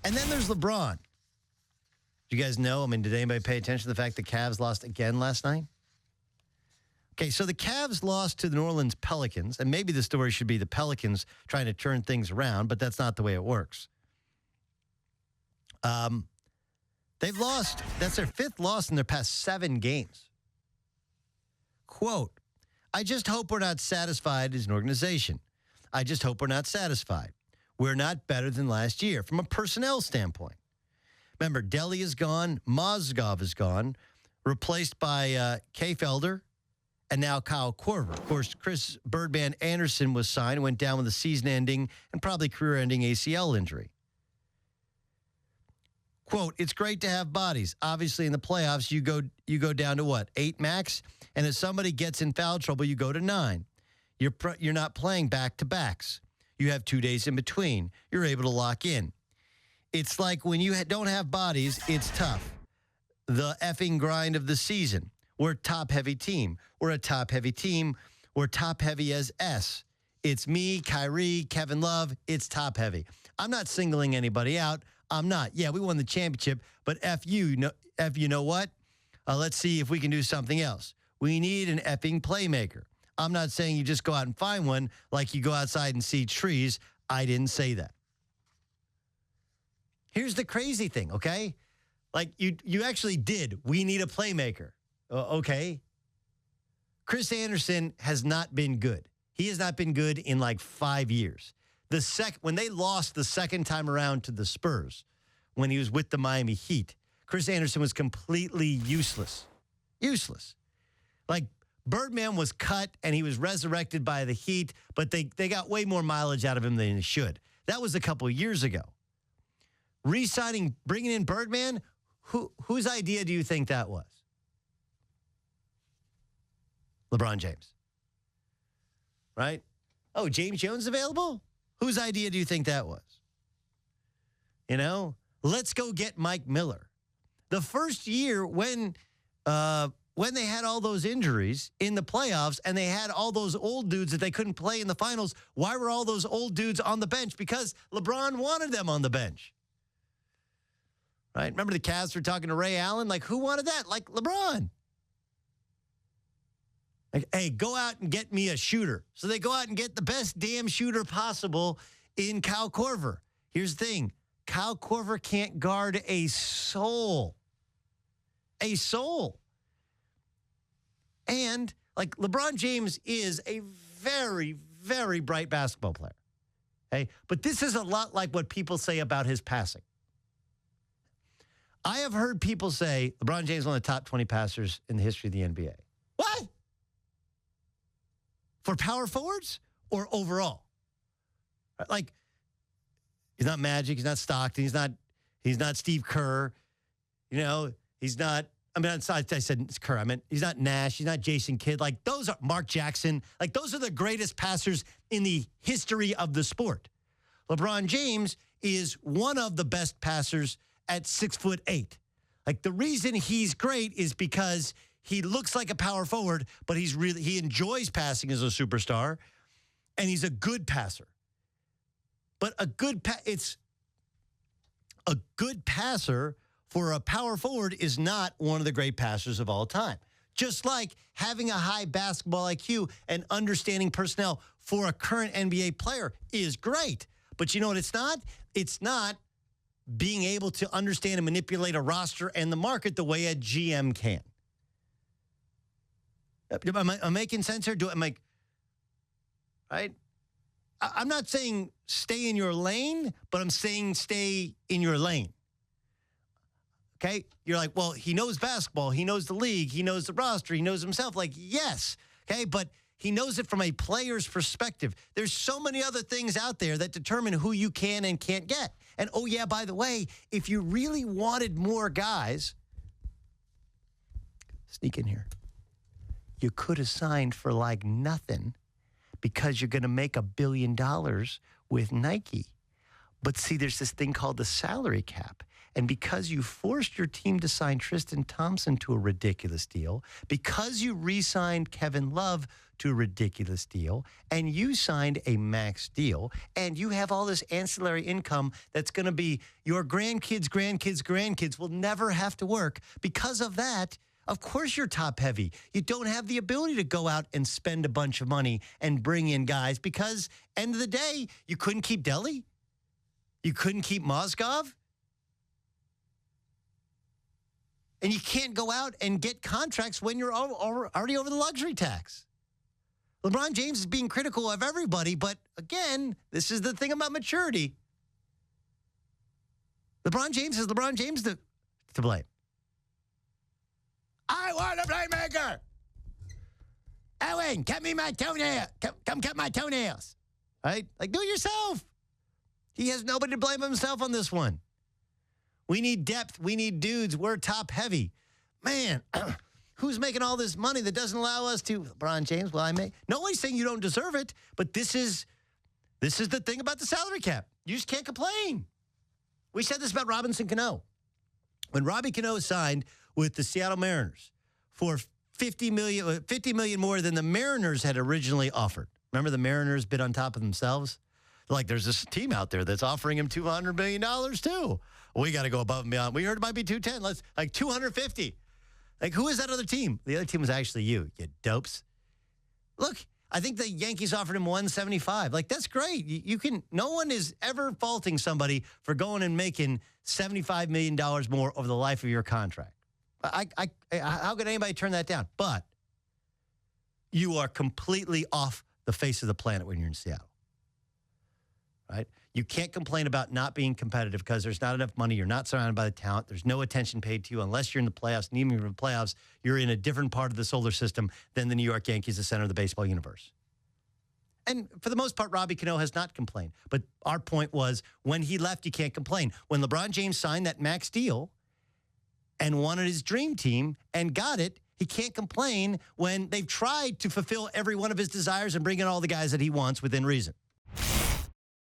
And then there's LeBron. Do you guys know? I mean, did anybody pay attention to the fact the Cavs lost again last night? Okay, so the Cavs lost to the New Orleans Pelicans, and maybe the story should be the Pelicans trying to turn things around, but that's not the way it works. They've lost. That's their 5th loss in their past 7 games. Quote, I just hope we're not satisfied as an organization. I just hope we're not satisfied. We're not better than last year from a personnel standpoint. Remember, Delly is gone. Mozgov is gone, replaced by K. Felder and now Kyle Korver. Of course, Chris Birdman Anderson was signed, went down with a season-ending and probably career-ending ACL injury. Quote, it's great to have bodies. Obviously, in the playoffs, you go down to what, 8 max? And if somebody gets in foul trouble, you go to 9. You're not playing back-to-backs. You have 2 days in between. You're able to lock in. It's like when you don't have bodies, it's tough. The effing grind of the season. We're a top-heavy team. We're a top-heavy team. We're top-heavy as S. It's me, Kyrie, Kevin Love. It's top-heavy. I'm not singling anybody out. I'm not. Yeah, we won the championship, but you know what? Let's see if we can do something else. We need an effing playmaker. I'm not saying you just go out and find one like you go outside and see trees. I didn't say that. Here's the crazy thing, okay? Like you actually did. We need a playmaker. Okay. Chris Anderson has not been good. He has not been good in like 5 years. When they lost the second time around to the Spurs, when he was with the Miami Heat, Chris Anderson was completely useless. Useless. Like Birdman was cut and he was resurrected by the Heat, but they got way more mileage out of him than they should. That was a couple of years ago. Re-signing, bringing in Birdman, whose idea do you think that was? LeBron James. Right? Oh, James Jones available? Whose idea do you think that was? You know, let's go get Mike Miller. The first year when they had all those injuries in the playoffs and they had all those old dudes that they couldn't play in the finals, why were all those old dudes on the bench? Because LeBron wanted them on the bench. Right? Remember the Cavs were talking to Ray Allen? Like, who wanted that? Like, LeBron. Like, hey, go out and get me a shooter. So they go out and get the best damn shooter possible in Kyle Korver. Here's the thing. Kyle Korver can't guard a soul. A soul. And, like, LeBron James is a very, very bright basketball player. Okay? But this is a lot like what people say about his passing. I have heard people say LeBron James is one of the top 20 passers in the history of the NBA. What? For power forwards or overall? Like, he's not Magic, he's not Stockton, he's not Steve Kerr, you know, he's not, I said Kerr, I meant he's not Nash, he's not Jason Kidd. Like, those are Mark Jackson. Like, those are the greatest passers in the history of the sport. LeBron James is one of the best passers at 6'8". Like, the reason he's great is because he looks like a power forward, but he enjoys passing as a superstar, and he's a good passer. But it's a good passer for a power forward is not one of the great passers of all time. Just like having a high basketball IQ and understanding personnel for a current NBA player is great. But you know what it's not? It's not being able to understand and manipulate a roster and the market the way a GM can. Am I making sense here? Right? I'm not saying stay in your lane, but I'm saying stay in your lane. Okay? You're like, well, he knows basketball. He knows the league. He knows the roster. He knows himself. Like, yes. Okay? But he knows it from a player's perspective. There's so many other things out there that determine who you can and can't get. And, oh, yeah, by the way, if you really wanted more guys, sneak in here. You could have signed for like nothing because you're going to make $1 billion with Nike. But see, there's this thing called the salary cap. And because you forced your team to sign Tristan Thompson to a ridiculous deal, because you re-signed Kevin Love to a ridiculous deal, and you signed a max deal, and you have all this ancillary income that's going to be your grandkids will never have to work. Because of that, of course you're top heavy. You don't have the ability to go out and spend a bunch of money and bring in guys because, end of the day, you couldn't keep Delhi. You couldn't keep Mozgov. And you can't go out and get contracts when you're already over the luxury tax. LeBron James is being critical of everybody, but again, this is the thing about maturity. LeBron James is LeBron James to blame. I want a playmaker. Owen, cut me my toenail. Come cut my toenails. Right? Like, do it yourself. He has nobody to blame himself on this one. We need depth. We need dudes. We're top heavy. Man, who's making all this money that doesn't allow us to? LeBron James, well, I may. Nobody's saying you don't deserve it, but this is the thing about the salary cap. You just can't complain. We said this about Robinson Cano. When Robbie Cano signed with the Seattle Mariners for $50 million more than the Mariners had originally offered. Remember the Mariners bid on top of themselves? Like, there's this team out there that's offering him $200 million too. We got to go above and beyond. We heard it might be 210. Let's like 250. Like, who is that other team? The other team was actually you dopes. Look, I think the Yankees offered him 175. Like, that's great. You can. No one is ever faulting somebody for going and making $75 million more over the life of your contract. How could anybody turn that down? But you are completely off the face of the planet when you're in Seattle. Right? You can't complain about not being competitive because there's not enough money. You're not surrounded by the talent. There's no attention paid to you unless you're in the playoffs. And even in the playoffs, you're in a different part of the solar system than the New York Yankees, the center of the baseball universe. And for the most part, Robbie Cano has not complained. But our point was, when he left, you can't complain. When LeBron James signed that max deal and wanted his dream team and got it, he can't complain when they've tried to fulfill every one of his desires and bring in all the guys that he wants within reason.